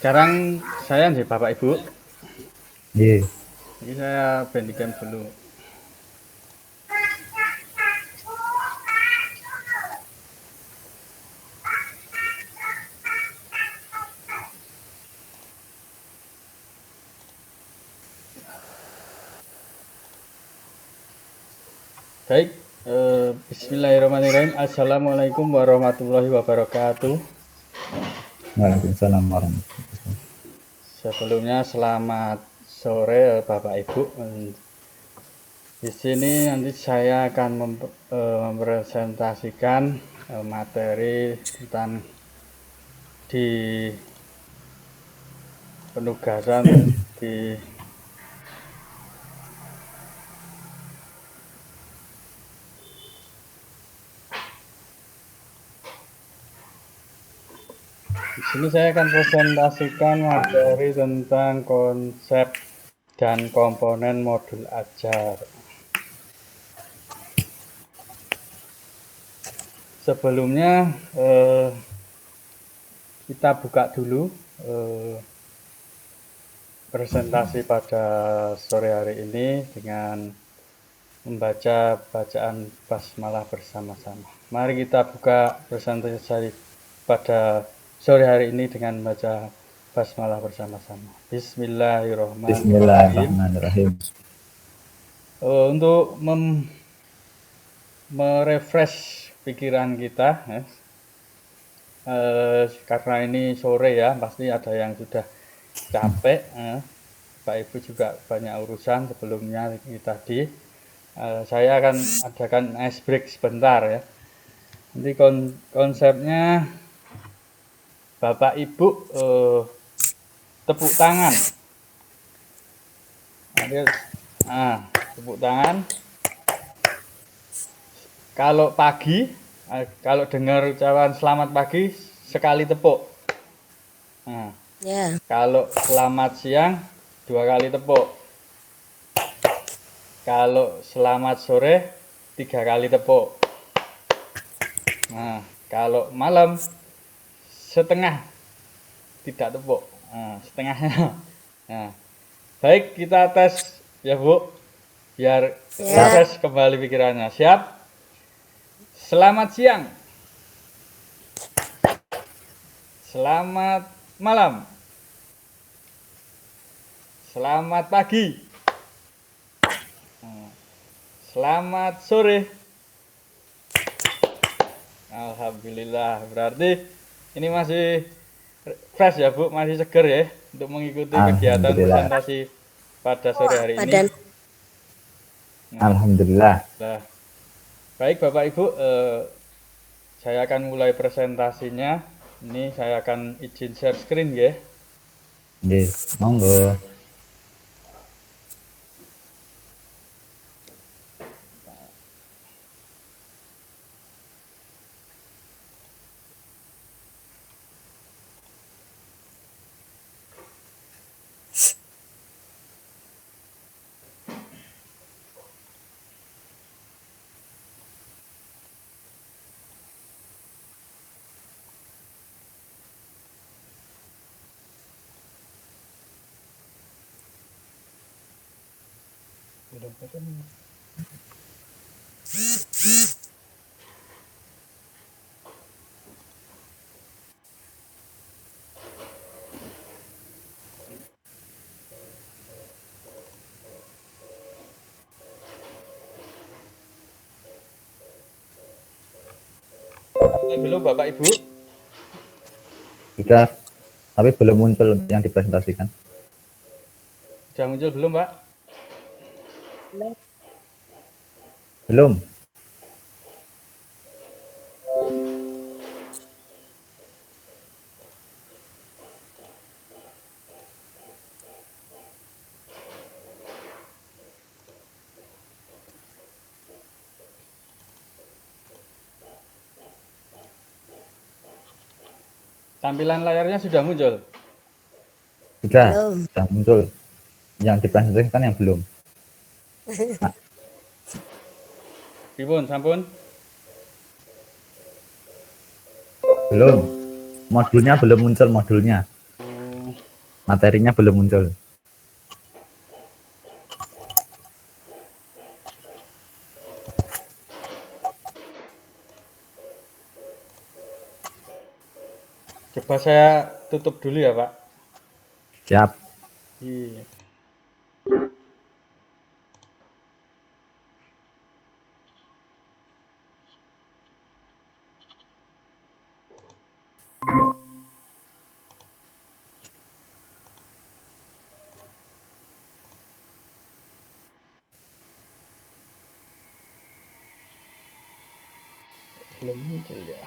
Sekarang saya nih Bapak Ibu, Iya. ini saya bandingkan dulu. Baik, Bismillahirrahmanirrahim. Assalamualaikum warahmatullahi wabarakatuh. Waalaikumsalam warahmatullahi wabarakatuh. Sebelumnya selamat sore Bapak Ibu. Di sini nanti saya akan mempresentasikan materi tentang di penugasan di Di sini saya akan presentasikan materi tentang konsep dan komponen modul ajar. Sebelumnya kita buka dulu presentasi pada sore hari ini dengan membaca bacaan basmalah bersama-sama. Mari kita buka presentasi pada sore hari ini dengan membaca basmalah bersama-sama. Bismillahirrahmanirrahim. Bismillahirrahmanirrahim. Untuk merefresh pikiran kita, ya. Karena ini sore ya, pasti ada yang sudah capek. Pak Ibu juga banyak urusan sebelumnya ini tadi. Saya akan adakan ice break sebentar ya. Nanti konsepnya Bapak Ibu tepuk tangan. Tepuk tangan. Kalau pagi, kalau dengar ucapan selamat pagi, sekali tepuk. Kalau selamat siang, 2 kali tepuk. Kalau selamat sore, 3 kali tepuk. Kalau malam, setengah, tidak tepuk. Setengahnya. Baik, kita tes ya Bu, biar proses kembali pikirannya. Siap? Selamat siang. Selamat malam. Selamat pagi. Selamat sore. Alhamdulillah, berarti ini masih fresh ya Bu, masih seger ya untuk mengikuti kegiatan presentasi pada sore hari ini. Alhamdulillah. Nah, baik Bapak Ibu, saya akan mulai presentasinya. Ini saya akan izin share screen ya. Yes, monggo. Belum Bapak Ibu? Sudah, tapi belum muncul yang dipresentasikan. Sudah muncul belum Pak? Belum. Tampilan layarnya sudah muncul? Sudah muncul. Yang dipresentasikan yang belum. Pripun, sampun? Belum. Modulnya belum muncul modulnya. Materinya belum muncul. Coba saya tutup dulu ya, Pak. Siap. Iya. Belum muncul ya.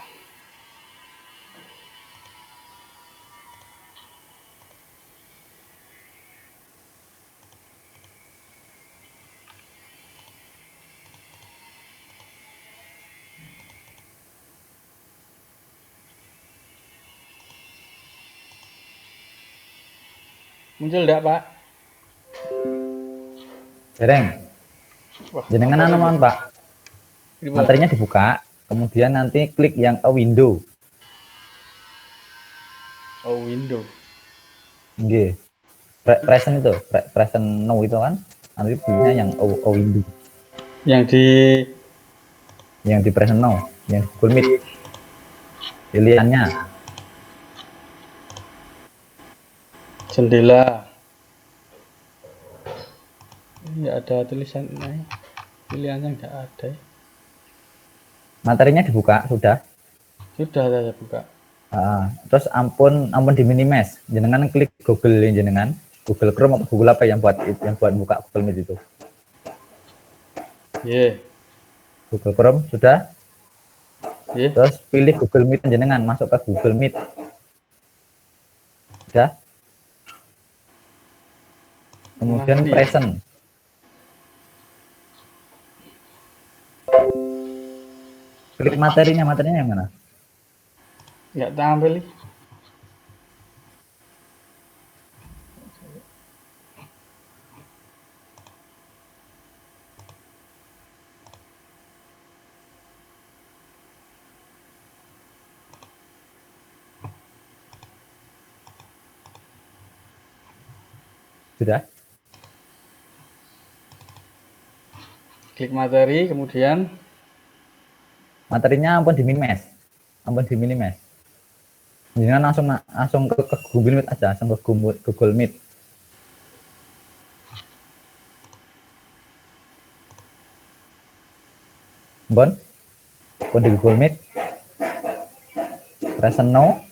Muncul enggak, Pak? Dereng. Wah, Jenengan materi anu ya. mohon, Pak. Gimana? Materinya dibuka, kemudian nanti klik yang a window. Oh, window. Nggih. Present itu, present no itu kan. Nanti pilihnya yang a window. Yang di Yang di present no, yang di Google Meet. Pilihannya. jendela. Enggak ada tulisannya. Pilihannya enggak ada. Materinya dibuka, sudah. Sudah saya buka. Terus ampun di minimize. Jenengan klik Google jenengan. Google Chrome atau Google apa yang buat buka Google Meet itu? Yeah. Google Chrome sudah. Yeah. Terus pilih Google Meet jenengan, masuk ke Google Meet. Sudah. Kemudian Nah, present. Klik materinya yang mana? enggak tampil. Sudah. Klik materi, kemudian Materinya ampun di minimize. Jangan langsung ke Google Meet aja, langsung ke Google Meet. Bon, di Google Meet. Present no.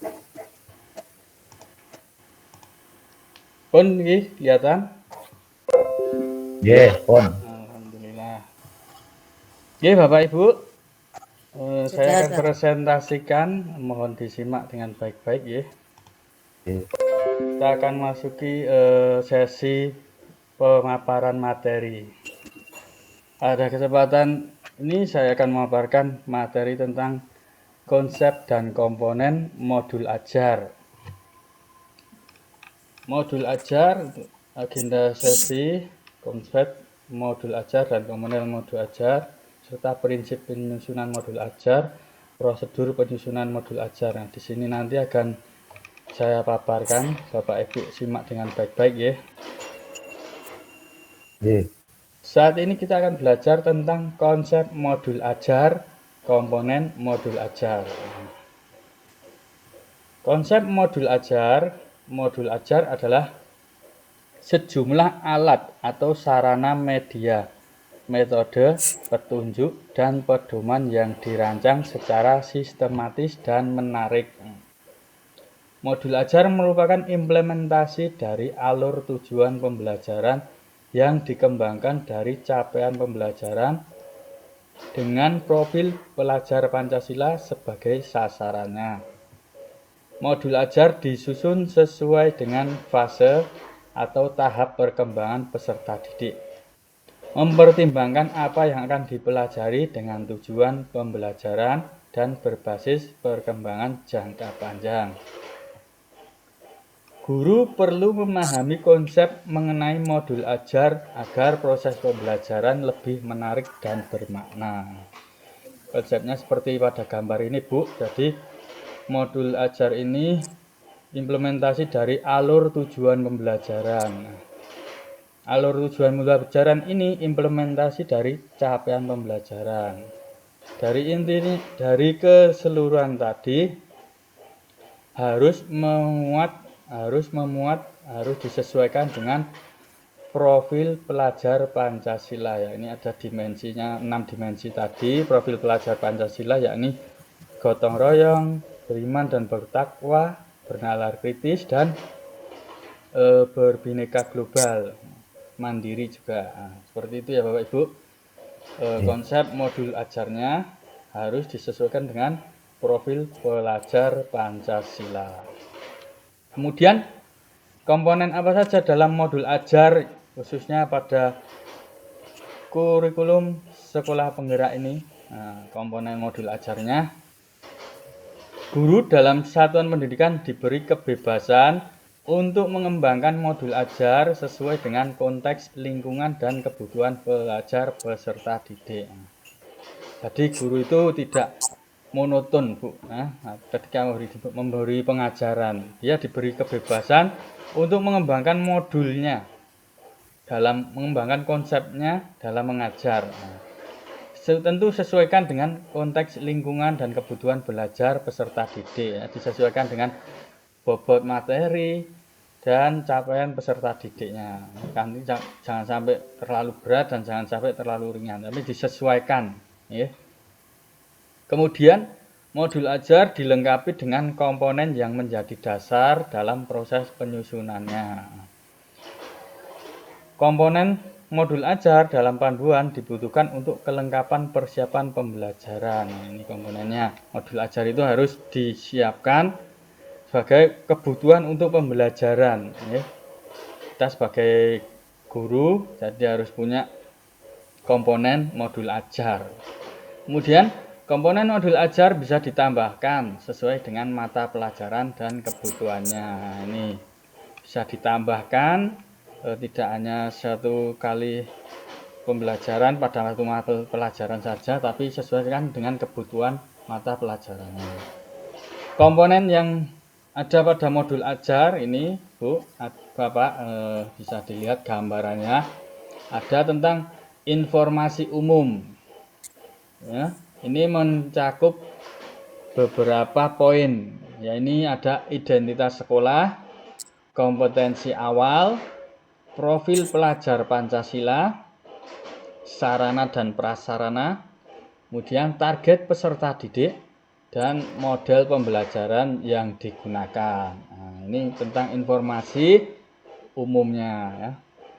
pun ini kelihatan. On. Alhamdulillah. Oke, Bapak Ibu, saya akan presentasikan, mohon disimak dengan baik-baik ya. Kita akan masuki sesi pemaparan materi. Pada kesempatan ini saya akan memaparkan materi tentang konsep dan komponen modul ajar. Modul ajar, agenda sesi, konsep modul ajar dan komponen modul ajar, serta prinsip penyusunan modul ajar, prosedur penyusunan modul ajar. Nah, di sini nanti akan saya paparkan, Bapak Ibu simak dengan baik-baik ya. Saat ini kita akan belajar tentang konsep modul ajar, komponen modul ajar. Konsep modul ajar adalah sejumlah alat atau sarana media, metode, petunjuk, dan pedoman yang dirancang secara sistematis dan menarik. Modul ajar merupakan implementasi dari alur tujuan pembelajaran yang dikembangkan dari capaian pembelajaran dengan profil pelajar Pancasila sebagai sasarannya. Modul ajar disusun sesuai dengan fase atau tahap perkembangan peserta didik, mempertimbangkan apa yang akan dipelajari dengan tujuan pembelajaran dan berbasis perkembangan jangka panjang. Guru perlu memahami konsep mengenai modul ajar agar proses pembelajaran lebih menarik dan bermakna. Konsepnya seperti pada gambar ini, Bu. Jadi modul ajar ini implementasi dari alur tujuan pembelajaran. Nah, alur tujuan pembelajaran ini implementasi dari capaian pembelajaran. Dari keseluruhan tadi harus disesuaikan dengan profil pelajar Pancasila ya. Ini ada dimensinya 6 dimensi tadi. Profil pelajar Pancasila yakni gotong royong, beriman dan bertakwa, bernalar kritis dan berbineka global, mandiri juga. Nah, seperti itu ya Bapak Ibu. Konsep modul ajarnya harus disesuaikan dengan profil pelajar Pancasila. Kemudian komponen apa saja dalam modul ajar khususnya pada kurikulum sekolah penggerak ini? Nah, komponen modul ajarnya, guru dalam satuan pendidikan diberi kebebasan untuk mengembangkan modul ajar sesuai dengan konteks lingkungan dan kebutuhan pelajar peserta didik. Jadi guru itu tidak monoton, Bu. Nah, ketika memberi pengajaran, dia diberi kebebasan untuk mengembangkan modulnya, dalam mengembangkan konsepnya dalam mengajar. Nah, tentu sesuaikan dengan konteks lingkungan dan kebutuhan belajar peserta didik ya, disesuaikan dengan bobot materi dan capaian peserta didiknya. Nanti jangan sampai terlalu berat dan jangan sampai terlalu ringan, tapi disesuaikan ya. Kemudian modul ajar dilengkapi dengan komponen yang menjadi dasar dalam proses penyusunannya. Komponen modul ajar dalam panduan dibutuhkan untuk kelengkapan persiapan pembelajaran. Ini komponennya. Modul ajar itu harus disiapkan sebagai kebutuhan untuk pembelajaran. Kita sebagai guru jadi harus punya komponen modul ajar. Kemudian komponen modul ajar bisa ditambahkan sesuai dengan mata pelajaran dan kebutuhannya. Ini bisa ditambahkan, tidak hanya satu kali pembelajaran pada waktu mata pelajaran saja, tapi sesuaikan dengan kebutuhan mata pelajarannya. Komponen yang ada pada modul ajar ini, Bu, Bapak, bisa dilihat gambarannya. Ada tentang informasi umum. Ya, ini mencakup beberapa poin. Ya, ini ada identitas sekolah, kompetensi awal, profil pelajar Pancasila, sarana dan prasarana, kemudian target peserta didik, dan model pembelajaran yang digunakan. Nah, ini tentang informasi umumnya ya.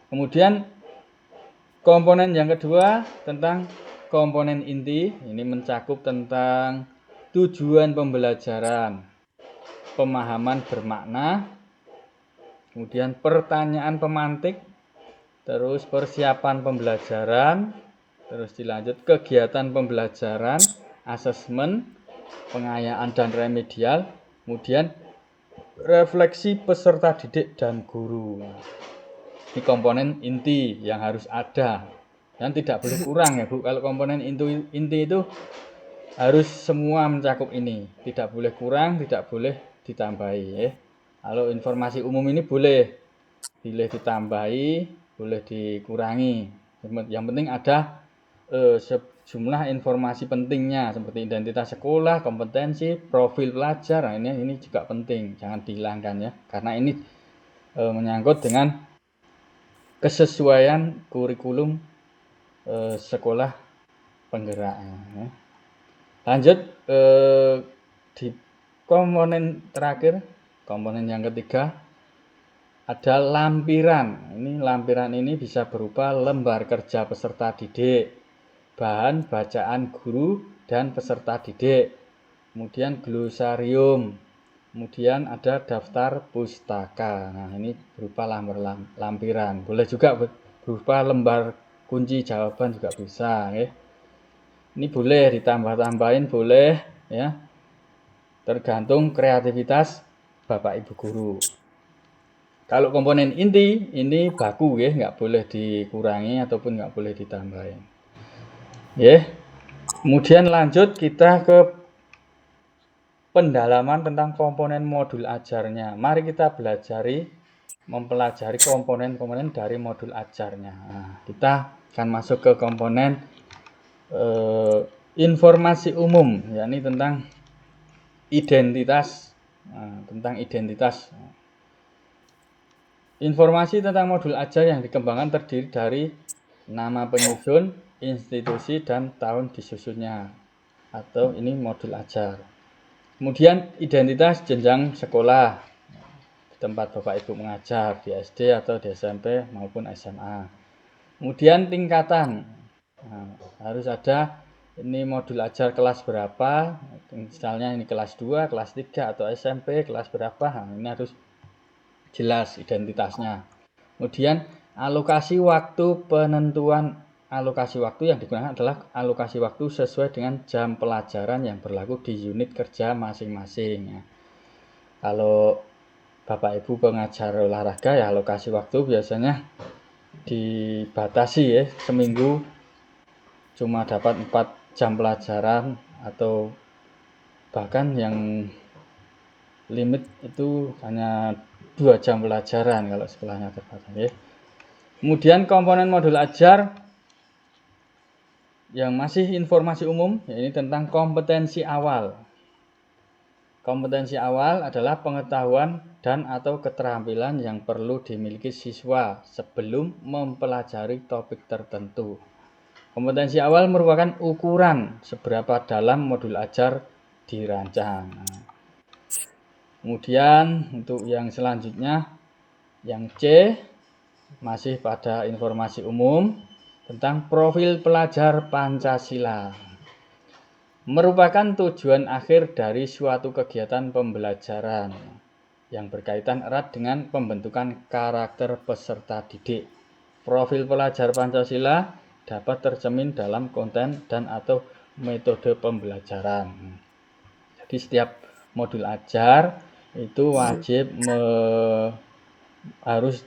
Kemudian komponen yang kedua tentang komponen inti, ini mencakup tentang tujuan pembelajaran, pemahaman bermakna, kemudian pertanyaan pemantik, terus persiapan pembelajaran, terus dilanjut kegiatan pembelajaran, asesmen, pengayaan dan remedial, kemudian refleksi peserta didik dan guru. Ini komponen inti yang harus ada dan tidak boleh kurang ya Bu. Kalau komponen inti itu harus semua mencakup ini, tidak boleh kurang, tidak boleh ditambahi ya. Kalau informasi umum ini boleh ditambahi, boleh dikurangi. Yang penting ada sejumlah informasi pentingnya seperti identitas sekolah, kompetensi, profil pelajar. Nah, ini juga penting, jangan dihilangkan ya, karena ini menyangkut dengan kesesuaian kurikulum sekolah penggerak. Ya. Lanjut di komponen terakhir, komponen yang ketiga ada lampiran. Ini lampiran ini bisa berupa lembar kerja peserta didik, bahan bacaan guru dan peserta didik, kemudian glosarium, kemudian ada daftar pustaka. Nah, ini berupa lampiran. Boleh juga berupa lembar kunci jawaban juga bisa ya. Ini boleh ditambah-tambahin, boleh ya, tergantung kreativitas Bapak Ibu guru. Kalau komponen inti ini baku ya, nggak boleh dikurangi ataupun nggak boleh ditambahin. Ya. Kemudian lanjut kita ke pendalaman tentang komponen modul ajarnya. Mari kita mempelajari komponen-komponen dari modul ajarnya. Nah, kita akan masuk ke komponen informasi umum, yakni tentang identitas. Tentang identitas. Informasi tentang modul ajar yang dikembangkan terdiri dari nama penyusun, institusi, dan tahun disusunnya. Atau ini modul ajar. Kemudian identitas jenjang sekolah, di tempat Bapak Ibu mengajar, di SD atau di SMP maupun SMA. Kemudian tingkatan, harus ada ini modul ajar kelas berapa, misalnya ini kelas 2, kelas 3, atau SMP kelas berapa, ini harus jelas identitasnya. Kemudian alokasi waktu, penentuan alokasi waktu yang digunakan adalah alokasi waktu sesuai dengan jam pelajaran yang berlaku di unit kerja masing-masing. Kalau Bapak Ibu pengajar olahraga ya alokasi waktu biasanya dibatasi ya, seminggu cuma dapat 4 jam pelajaran atau bahkan yang limit itu hanya 2 jam pelajaran kalau sekolahnya terbatas ya. Kemudian komponen modul ajar yang masih informasi umum, yaitu tentang kompetensi awal. Kompetensi awal adalah pengetahuan dan atau keterampilan yang perlu dimiliki siswa sebelum mempelajari topik tertentu. Kompetensi awal merupakan ukuran seberapa dalam modul ajar dirancang. Kemudian untuk yang selanjutnya, yang C, masih pada informasi umum tentang profil pelajar Pancasila. Merupakan tujuan akhir dari suatu kegiatan pembelajaran yang berkaitan erat dengan pembentukan karakter peserta didik. Profil pelajar Pancasila dapat tercermin dalam konten dan atau metode pembelajaran. Jadi setiap modul ajar itu wajib harus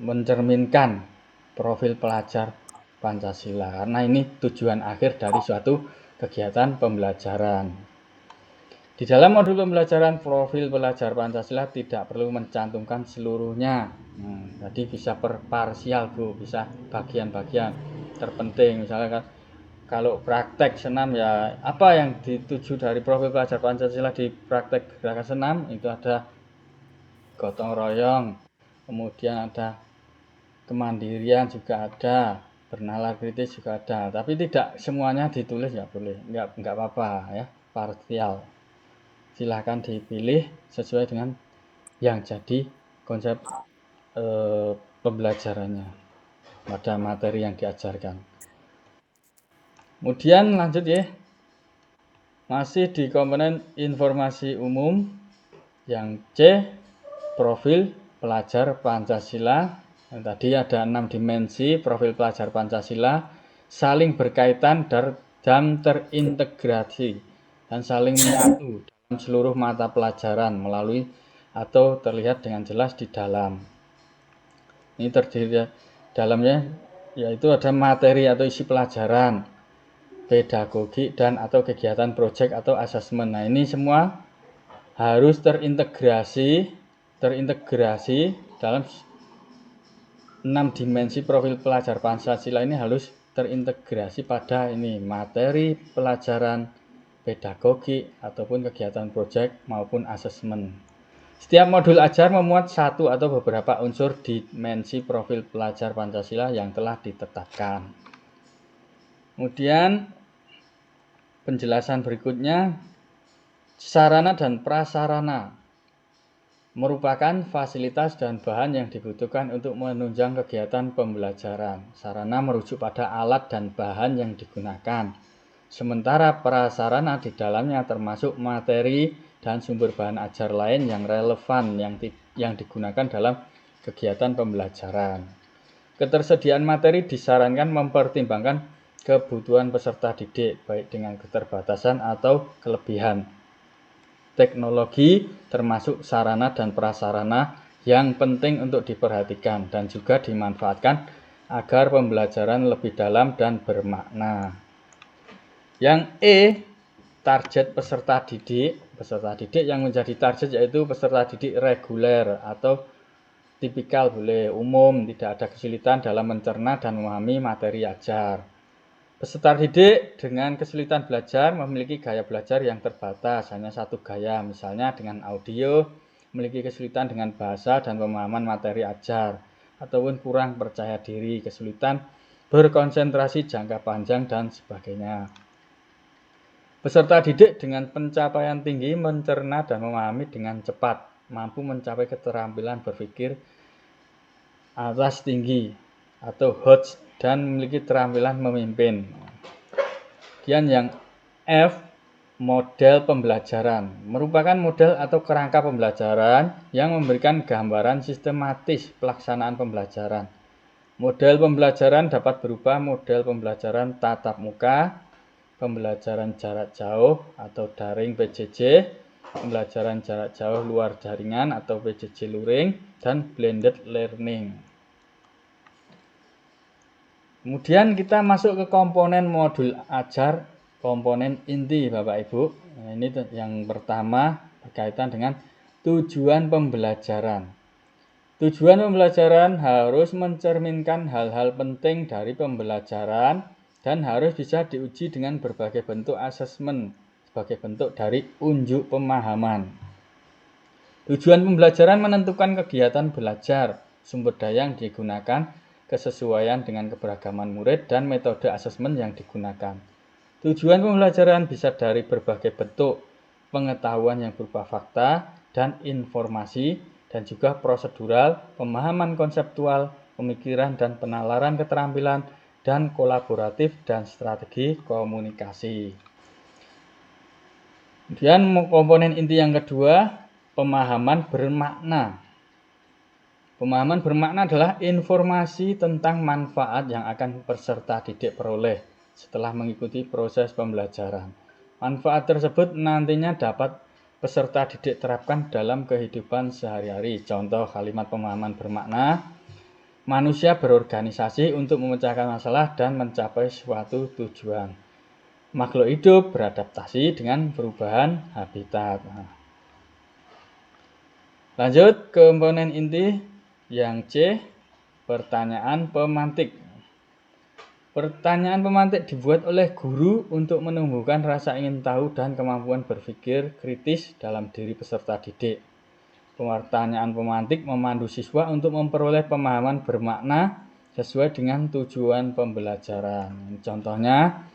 mencerminkan profil pelajar Pancasila, karena ini tujuan akhir dari suatu kegiatan pembelajaran. Di dalam modul pembelajaran profil pelajar Pancasila tidak perlu mencantumkan seluruhnya. Jadi bisa per parsial Bu, bisa bagian-bagian terpenting. Misalnya kalau praktek senam ya apa yang dituju dari profil pelajar Pancasila di praktek gerakan senam itu ada gotong royong, kemudian ada kemandirian juga ada, bernalar kritis juga ada, tapi tidak semuanya ditulis ya boleh, enggak apa-apa ya, parsial. Silahkan dipilih sesuai dengan yang jadi konsep pembelajarannya pada materi yang diajarkan. Kemudian lanjut ya, masih di komponen informasi umum yang C, profil pelajar Pancasila. Yang tadi ada 6 dimensi profil pelajar Pancasila, saling berkaitan dan terintegrasi dan saling menyatu dalam seluruh mata pelajaran melalui atau terlihat dengan jelas di dalam. Ini terdiri dalamnya yaitu ada materi atau isi pelajaran, pedagogi dan atau kegiatan proyek atau asesmen. Nah, ini semua harus terintegrasi dalam 6 dimensi profil pelajar Pancasila ini harus terintegrasi pada ini materi pelajaran, pedagogi ataupun kegiatan proyek maupun asesmen. Setiap modul ajar memuat satu atau beberapa unsur dimensi profil pelajar Pancasila yang telah ditetapkan. Kemudian penjelasan berikutnya, sarana dan prasarana merupakan fasilitas dan bahan yang dibutuhkan untuk menunjang kegiatan pembelajaran. Sarana merujuk pada alat dan bahan yang digunakan. Sementara prasarana di dalamnya termasuk materi dan sumber bahan ajar lain yang relevan yang digunakan dalam kegiatan pembelajaran. Ketersediaan materi disarankan mempertimbangkan kebutuhan peserta didik, baik dengan keterbatasan atau kelebihan teknologi, termasuk sarana dan prasarana yang penting untuk diperhatikan dan juga dimanfaatkan agar pembelajaran lebih dalam dan bermakna. Yang E, target peserta didik. Peserta didik yang menjadi target yaitu peserta didik reguler atau tipikal boleh, umum, tidak ada kesulitan dalam mencerna dan memahami materi ajar. Peserta didik dengan kesulitan belajar memiliki gaya belajar yang terbatas, hanya satu gaya, misalnya dengan audio, memiliki kesulitan dengan bahasa dan pemahaman materi ajar, ataupun kurang percaya diri, kesulitan berkonsentrasi jangka panjang, dan sebagainya. Peserta didik dengan pencapaian tinggi mencerna dan memahami dengan cepat, mampu mencapai keterampilan berpikir atas tinggi atau HOTS dan memiliki keterampilan memimpin. Kemudian yang F, model pembelajaran, merupakan model atau kerangka pembelajaran yang memberikan gambaran sistematis pelaksanaan pembelajaran. Model pembelajaran dapat berupa model pembelajaran tatap muka, pembelajaran jarak jauh atau daring PJJ, pembelajaran jarak jauh luar jaringan atau PJJ luring, dan blended learning. Kemudian kita masuk ke komponen modul ajar, komponen inti Bapak Ibu. Nah, ini yang pertama berkaitan dengan tujuan pembelajaran. Tujuan pembelajaran harus mencerminkan hal-hal penting dari pembelajaran dan harus bisa diuji dengan berbagai bentuk asesmen sebagai bentuk dari unjuk pemahaman. Tujuan pembelajaran menentukan kegiatan belajar, sumber daya yang digunakan, kesesuaian dengan keberagaman murid, dan metode asesmen yang digunakan. Tujuan pembelajaran bisa dari berbagai bentuk, pengetahuan yang berupa fakta dan informasi, dan juga prosedural, pemahaman konseptual, pemikiran dan penalaran keterampilan, dan kolaboratif dan strategi komunikasi. Kemudian komponen inti yang kedua, pemahaman bermakna. Pemahaman bermakna adalah informasi tentang manfaat yang akan peserta didik peroleh setelah mengikuti proses pembelajaran. Manfaat tersebut nantinya dapat peserta didik terapkan dalam kehidupan sehari-hari. Contoh kalimat pemahaman bermakna, manusia berorganisasi untuk memecahkan masalah dan mencapai suatu tujuan. Makhluk hidup beradaptasi dengan perubahan habitat. Lanjut ke komponen inti yang C, pertanyaan pemantik. Pertanyaan pemantik dibuat oleh guru untuk menumbuhkan rasa ingin tahu dan kemampuan berpikir kritis dalam diri peserta didik. Pertanyaan pemantik memandu siswa untuk memperoleh pemahaman bermakna sesuai dengan tujuan pembelajaran. Contohnya,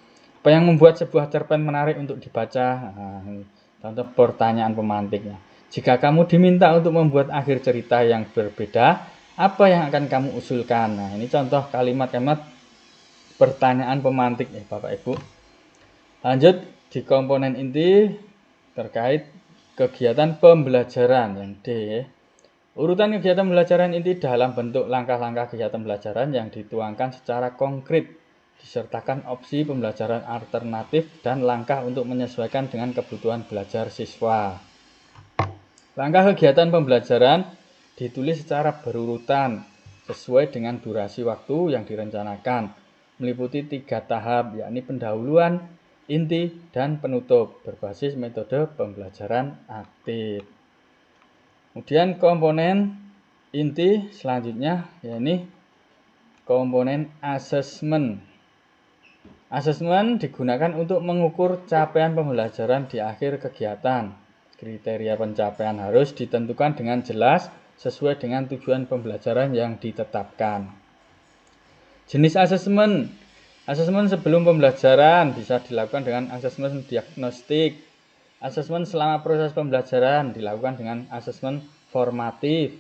apa yang membuat sebuah cerpen menarik untuk dibaca? Contoh pertanyaan pemantiknya. Jika kamu diminta untuk membuat akhir cerita yang berbeda, apa yang akan kamu usulkan? Nah, ini contoh kalimat-kalimat pertanyaan pemantik ya Bapak Ibu. Lanjut di komponen inti terkait kegiatan pembelajaran yang D. Urutan kegiatan pembelajaran inti dalam bentuk langkah-langkah kegiatan pembelajaran yang dituangkan secara konkret, disertakan opsi pembelajaran alternatif dan langkah untuk menyesuaikan dengan kebutuhan belajar siswa. Langkah kegiatan pembelajaran ditulis secara berurutan sesuai dengan durasi waktu yang direncanakan, meliputi 3 tahap, yakni pendahuluan, inti, dan penutup berbasis metode pembelajaran aktif. Kemudian komponen inti selanjutnya yakni komponen asesmen. Asesmen digunakan untuk mengukur capaian pembelajaran di akhir kegiatan. Kriteria pencapaian harus ditentukan dengan jelas sesuai dengan tujuan pembelajaran yang ditetapkan. Jenis asesmen. Asesmen sebelum pembelajaran bisa dilakukan dengan asesmen diagnostik. Asesmen selama proses pembelajaran dilakukan dengan asesmen formatif.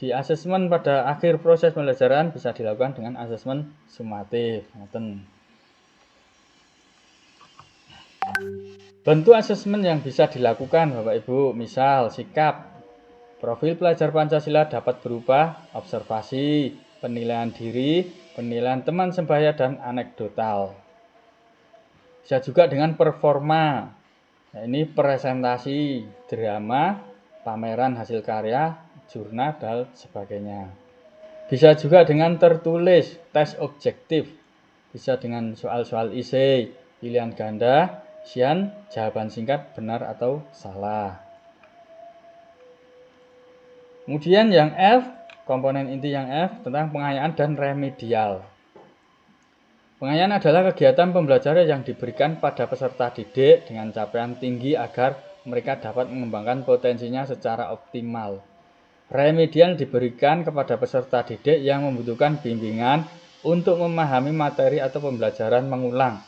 Di asesmen pada akhir proses pembelajaran bisa dilakukan dengan asesmen sumatif. Bentuk asesmen yang bisa dilakukan Bapak Ibu, misal sikap. Profil pelajar Pancasila dapat berupa observasi, penilaian diri, penilaian teman sebaya, dan anekdotal. Bisa juga dengan performa, nah, ini presentasi, drama, pameran hasil karya, jurnal, dan sebagainya. Bisa juga dengan tertulis, tes objektif. Bisa dengan soal-soal esai, pilihan ganda, isian jawaban singkat benar atau salah. Kemudian yang F, komponen inti yang F tentang pengayaan dan remedial. Pengayaan adalah kegiatan pembelajaran yang diberikan pada peserta didik dengan capaian tinggi agar mereka dapat mengembangkan potensinya secara optimal. Remedial diberikan kepada peserta didik yang membutuhkan bimbingan untuk memahami materi atau pembelajaran mengulang.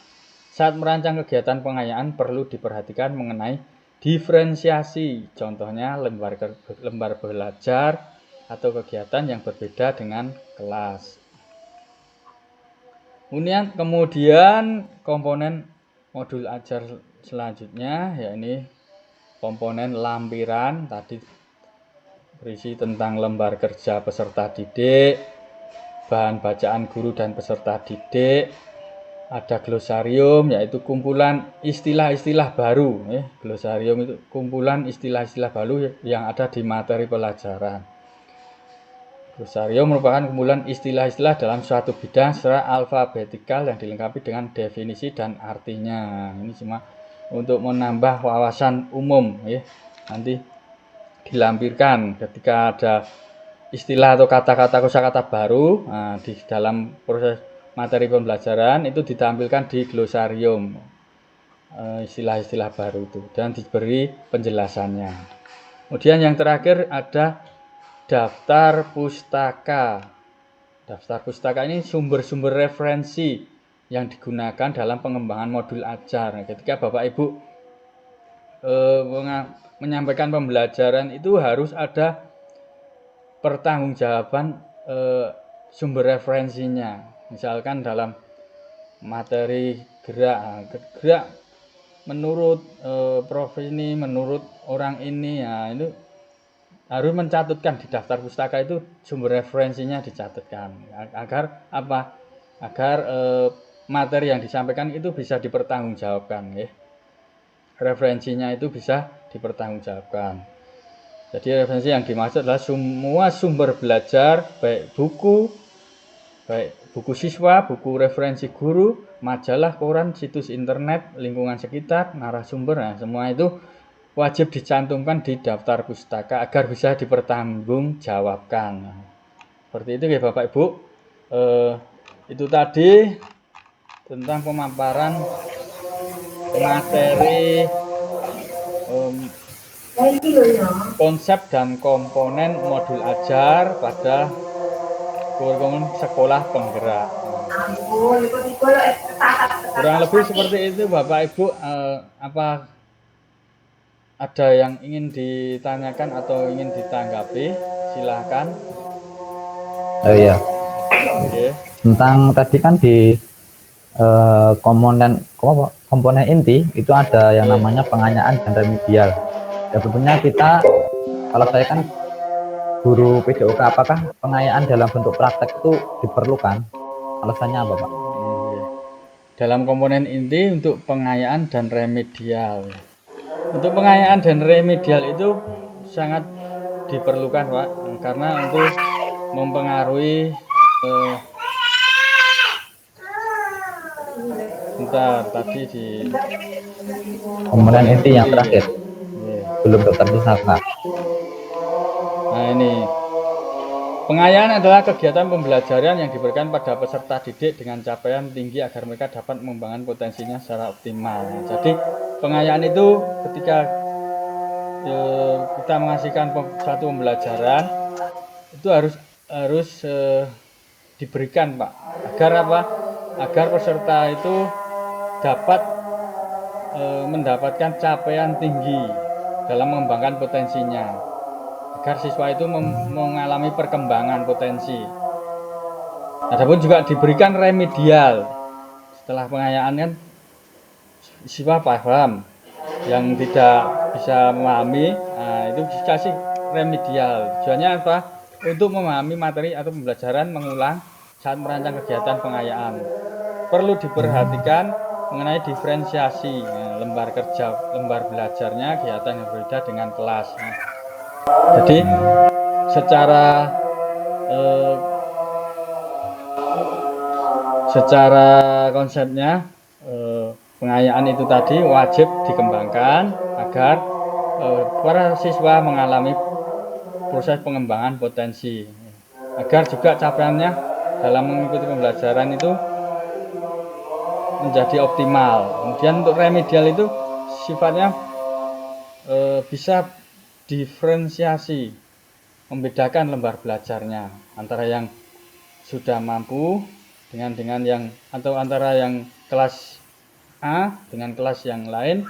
Saat merancang kegiatan pengayaan perlu diperhatikan mengenai diferensiasi, contohnya lembar belajar atau kegiatan yang berbeda dengan kelas. Kemudian komponen modul ajar selanjutnya, yakni komponen lampiran, tadi berisi tentang lembar kerja peserta didik, bahan bacaan guru dan peserta didik, ada glosarium, yaitu kumpulan istilah-istilah baru. Glosarium itu kumpulan istilah-istilah baru yang ada di materi pelajaran. Glosarium merupakan kumpulan istilah-istilah dalam suatu bidang secara alfabetikal yang dilengkapi dengan definisi dan artinya. Ini cuma untuk menambah wawasan umum. Nanti dilampirkan ketika ada istilah atau kata-kata kosakata baru, di dalam proses materi pembelajaran itu ditampilkan di glosarium istilah-istilah baru itu dan diberi penjelasannya. Kemudian yang terakhir ada daftar pustaka. Daftar pustaka ini sumber-sumber referensi yang digunakan dalam pengembangan modul ajar. Ketika Bapak Ibu menyampaikan pembelajaran itu harus ada pertanggungjawaban sumber referensinya. Misalkan dalam materi gerak menurut prof ini, menurut orang ini, itu harus mencatatkan di daftar pustaka itu sumber referensinya dicatatkan agar apa? Agar materi yang disampaikan itu bisa dipertanggungjawabkan, referensinya itu bisa dipertanggungjawabkan. Jadi referensi yang dimaksud adalah semua sumber belajar, baik buku siswa, buku referensi guru, majalah, koran, situs internet, lingkungan sekitar, narasumber, semua itu wajib dicantumkan di daftar pustaka agar bisa dipertanggungjawabkan. Seperti itu ya Bapak Ibu. Itu tadi tentang pemaparan materi konsep dan komponen modul ajar pada kurikulum sekolah penggerak. Kurang lebih seperti itu Bapak Ibu. Apa ada yang ingin ditanyakan atau ingin ditanggapi? Silahkan. Iya. Oke. Tentang tadi kan di komponen inti itu ada yang namanya pengayaan dan remedial. Ya tentunya kita, kalau saya kan guru PJOK, apakah pengayaan dalam bentuk praktek itu diperlukan? Alasannya apa Pak? Dalam komponen inti untuk pengayaan dan remedial. Untuk pengayaan dan remedial itu sangat diperlukan Pak, karena untuk mempengaruhi tadi di komponen inti yang terakhir, belum daftar pustaka. Nah ini, pengayaan adalah kegiatan pembelajaran yang diberikan pada peserta didik dengan capaian tinggi agar mereka dapat mengembangkan potensinya secara optimal. Jadi pengayaan itu ketika kita mengasihkan suatu pembelajaran itu harus diberikan Pak, agar apa? Agar peserta itu dapat mendapatkan capaian tinggi dalam mengembangkan potensinya, agar siswa itu mengalami perkembangan potensi. Adapun juga diberikan remedial. Setelah pengayaan kan siswa paham, yang tidak bisa memahami, itu dikasih remedial. Tujuannya apa? Untuk memahami materi atau pembelajaran mengulang saat merancang kegiatan pengayaan. Perlu diperhatikan mengenai diferensiasi lembar belajarnya, kegiatan yang berbeda dengan kelas. Jadi secara konsepnya pengayaan itu tadi wajib dikembangkan agar para siswa mengalami proses pengembangan potensi, agar juga capaiannya dalam mengikuti pembelajaran itu menjadi optimal. Kemudian untuk remedial itu sifatnya bisa diferensiasi, membedakan lembar belajarnya antara yang sudah mampu dengan yang atau antara yang kelas A dengan kelas yang lain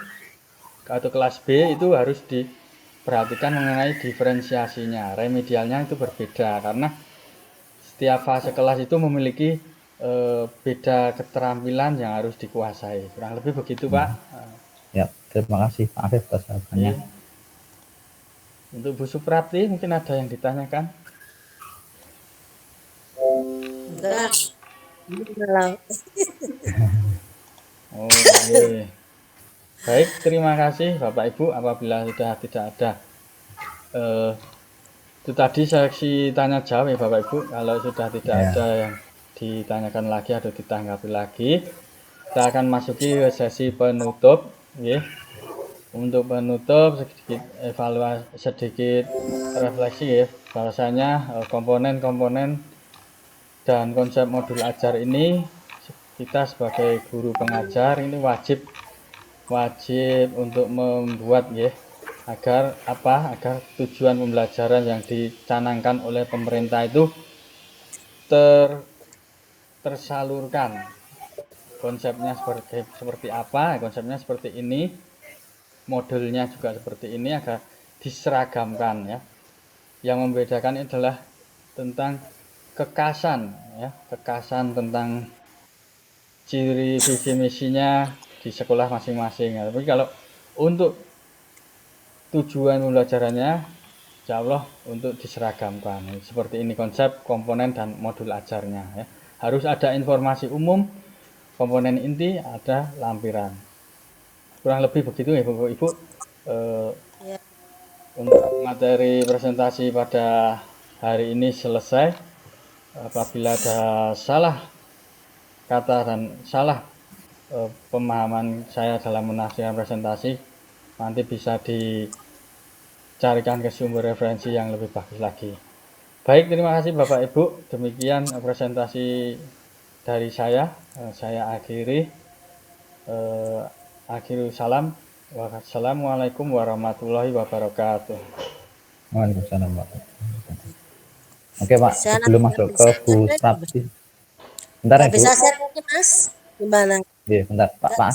atau kelas B itu harus diperhatikan mengenai diferensiasinya. Remedialnya itu berbeda karena setiap fase kelas itu memiliki beda keterampilan yang harus dikuasai. Kurang lebih begitu, Pak. Ya, terima kasih Pak Afif atas jawabannya. Iya. Untuk Bu Suprapti mungkin ada yang ditanyakan? Enggak. Enggak. Oh, iya. Baik, terima kasih Bapak Ibu. Apabila sudah tidak ada itu tadi seksi tanya jawab ya Bapak Ibu. Kalau sudah tidak ada yang ditanyakan lagi atau ditanggapi lagi, kita akan masuki ke sesi penutup. Ya. Untuk penutup sedikit evaluasi, sedikit refleksi ya. Bahwasanya komponen-komponen dan konsep modul ajar ini kita sebagai guru pengajar ini wajib untuk membuat ya agar tujuan pembelajaran yang dicanangkan oleh pemerintah itu tersalurkan. Konsepnya seperti apa? Konsepnya seperti ini, modulnya juga seperti ini agar diseragamkan ya. Yang membedakan adalah tentang kekasan ya, kekasan tentang ciri visi misinya di sekolah masing-masing. Tapi kalau untuk tujuan pembelajarannya, insya Allah untuk diseragamkan. Seperti ini konsep, komponen dan modul ajarnya. Ya. Harus ada informasi umum, komponen inti, ada lampiran. Kurang lebih begitu ya Bapak Ibu. Ya. Untuk materi presentasi pada hari ini selesai. Apabila ada salah kata dan salah pemahaman saya dalam menafsirkan presentasi, nanti bisa dicarikan ke sumber referensi yang lebih bagus lagi. Baik, terima kasih Bapak Ibu. Demikian presentasi dari saya. Saya akhiri. Akhirul salam. Wassalamualaikum warahmatullahi wabarakatuh. Waalaikumsalam Pak. Oke Pak, sebelum masuk ke Bu Suprapti. Bentar ya Bu. Bisa share mungkin Mas? Gimana? Iya, bentar. Pak Afif